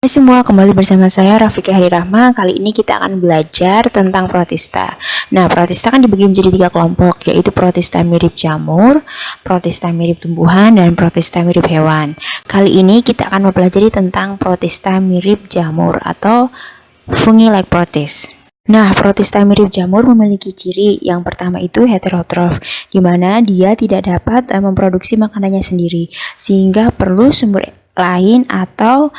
Hai semua, kembali bersama saya Rafika Hari Rahma. Kali ini kita akan belajar tentang protista. Nah, protista kan dibagi menjadi 3 kelompok, yaitu protista mirip jamur, protista mirip tumbuhan, dan protista mirip hewan. Kali ini kita akan mempelajari tentang protista mirip jamur atau fungi-like protist. Nah, protista mirip jamur memiliki ciri yang pertama itu heterotrof, di mana dia tidak dapat memproduksi makanannya sendiri, sehingga perlu sumber lain atau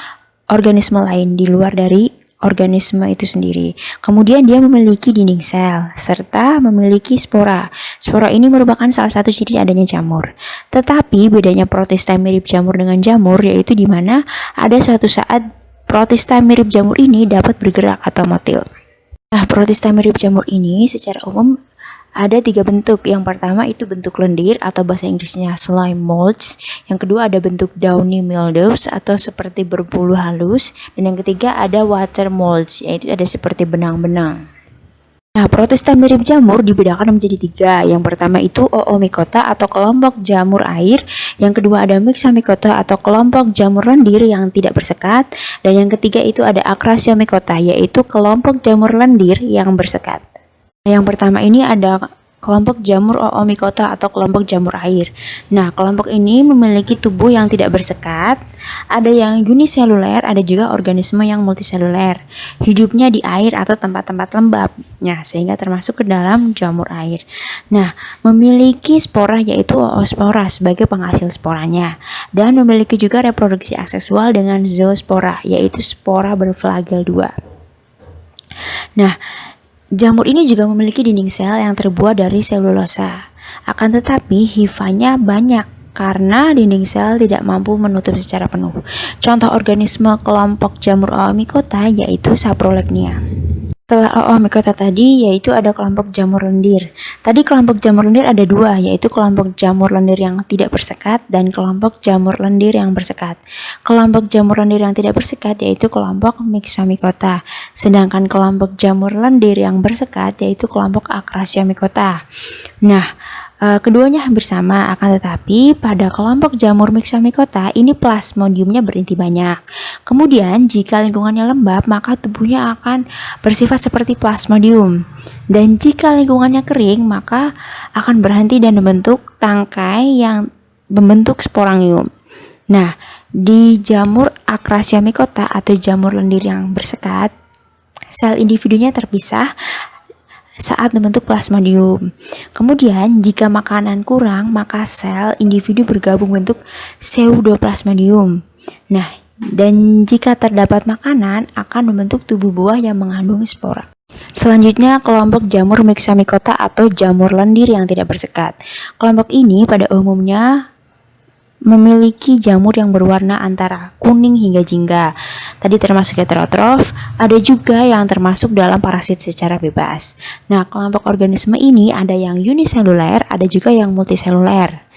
organisme lain di luar dari organisme itu sendiri. Kemudian dia memiliki dinding sel serta memiliki spora. Spora ini merupakan salah satu ciri adanya jamur. Tetapi bedanya protista mirip jamur dengan jamur yaitu di mana ada suatu saat protista mirip jamur ini dapat bergerak atau motil. Nah, protista mirip jamur ini secara umum ada 3 bentuk. Yang pertama itu bentuk lendir atau bahasa Inggrisnya slime molds. Yang kedua ada bentuk downy mildews atau seperti berbulu halus. Dan yang ketiga ada water molds, yaitu ada seperti benang-benang. Nah, protista mirip jamur dibedakan menjadi 3. Yang pertama itu Oomycota atau kelompok jamur air. Yang kedua ada Myxomycota atau kelompok jamur lendir yang tidak bersekat. Dan yang ketiga itu ada Acrasiomycota, yaitu kelompok jamur lendir yang bersekat. Yang pertama ini ada kelompok jamur Oomycota atau kelompok jamur air. Nah, kelompok ini memiliki tubuh yang tidak bersekat, ada yang uniseluler, ada juga organisme yang multiseluler. Hidupnya di air atau tempat-tempat lembab, nah, sehingga termasuk ke dalam jamur air. Nah, memiliki spora yaitu oospora sebagai penghasil sporanya, dan memiliki juga reproduksi aseksual dengan zoospora yaitu spora berflagel 2. Nah, jamur ini juga memiliki dinding sel yang terbuat dari selulosa. Akan tetapi hifanya banyak karena dinding sel tidak mampu menutup secara penuh. Contoh organisme kelompok jamur Oomycota yaitu Saprolegnia. Setelah Oomycota tadi yaitu ada kelompok jamur lendir. Tadi kelompok jamur lendir ada 2, yaitu kelompok jamur lendir yang tidak bersekat dan kelompok jamur lendir yang bersekat. Kelompok jamur lendir yang tidak bersekat yaitu kelompok Myxomycota. Sedangkan kelompok jamur lendir yang bersekat yaitu kelompok Acrasiomycota. Nah, keduanya hampir sama, akan tetapi pada kelompok jamur Myxomycota ini plasmodiumnya berinti banyak. Kemudian jika lingkungannya lembab maka tubuhnya akan bersifat seperti plasmodium. Dan jika lingkungannya kering maka akan berhenti dan membentuk tangkai yang membentuk sporangium. Nah, di jamur Acrasiomycota atau jamur lendir yang bersekat, sel individunya terpisah saat membentuk plasmodium. Kemudian jika makanan kurang maka sel individu bergabung bentuk pseudoplasmodium. Nah, dan jika terdapat makanan akan membentuk tubuh buah yang mengandung spora. Selanjutnya kelompok jamur Myxomycota atau jamur lendir yang tidak bersekat. Kelompok ini pada umumnya memiliki jamur yang berwarna antara kuning hingga jingga. Tadi termasuk heterotrof, ada juga yang termasuk dalam parasit secara bebas. Nah, kelompok organisme ini ada yang uniseluler, ada juga yang multiseluler.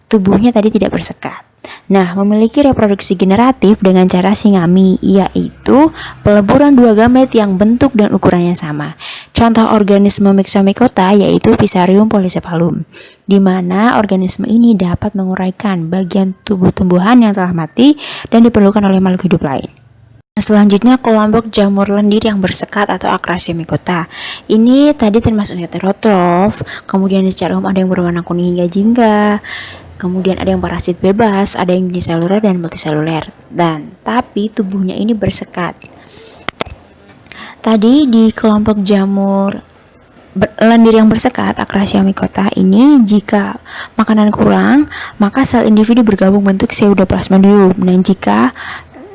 Tubuhnya tadi tidak bersekat. Nah, memiliki reproduksi generatif dengan cara singami, yaitu peleburan 2 gamet yang bentuk dan ukurannya sama. Contoh organisme Myxomycota yaitu Fusarium polycephalum, di mana organisme ini dapat menguraikan bagian tubuh tumbuhan yang telah mati dan diperlukan oleh makhluk hidup lain. Selanjutnya kelompok jamur lendir yang bersekat atau Acrasiomycota. Ini tadi termasuk heterotrof, kemudian secara umum ada yang berwarna kuning hingga jingga. Kemudian ada yang parasit bebas, ada yang uniseluler dan multiseluler. Dan tapi tubuhnya ini bersekat. Tadi di kelompok jamur lendir yang bersekat Acrasiomycota ini jika makanan kurang, maka sel individu bergabung bentuk pseudoplasmodium. Dan jika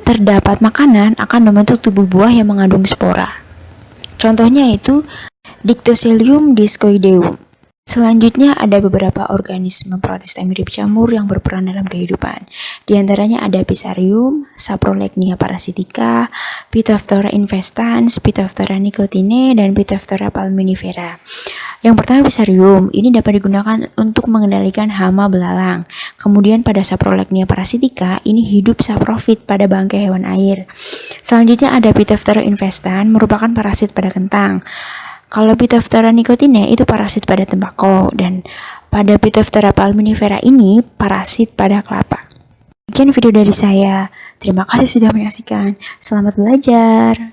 terdapat makanan akan membentuk tubuh buah yang mengandung spora. Contohnya itu Dictyostelium discoideum. Selanjutnya ada beberapa organisme protista mirip jamur yang berperan dalam kehidupan. Di antaranya ada Fusarium, Saprolegnia parasitica, Phytophthora infestans, Phytophthora nicotinae, dan Phytophthora palminifera. Yang pertama Fusarium, ini dapat digunakan untuk mengendalikan hama belalang. Kemudian pada Saprolegnia parasitica, ini hidup saprofit pada bangkai hewan air. Selanjutnya ada Phytophthora infestans, merupakan parasit pada kentang. Kalau Phytophthora nicotinae itu parasit pada tembakau, dan pada Phytophthora palminifera ini parasit pada kelapa. Sekian video dari saya. Terima kasih sudah menyaksikan. Selamat belajar.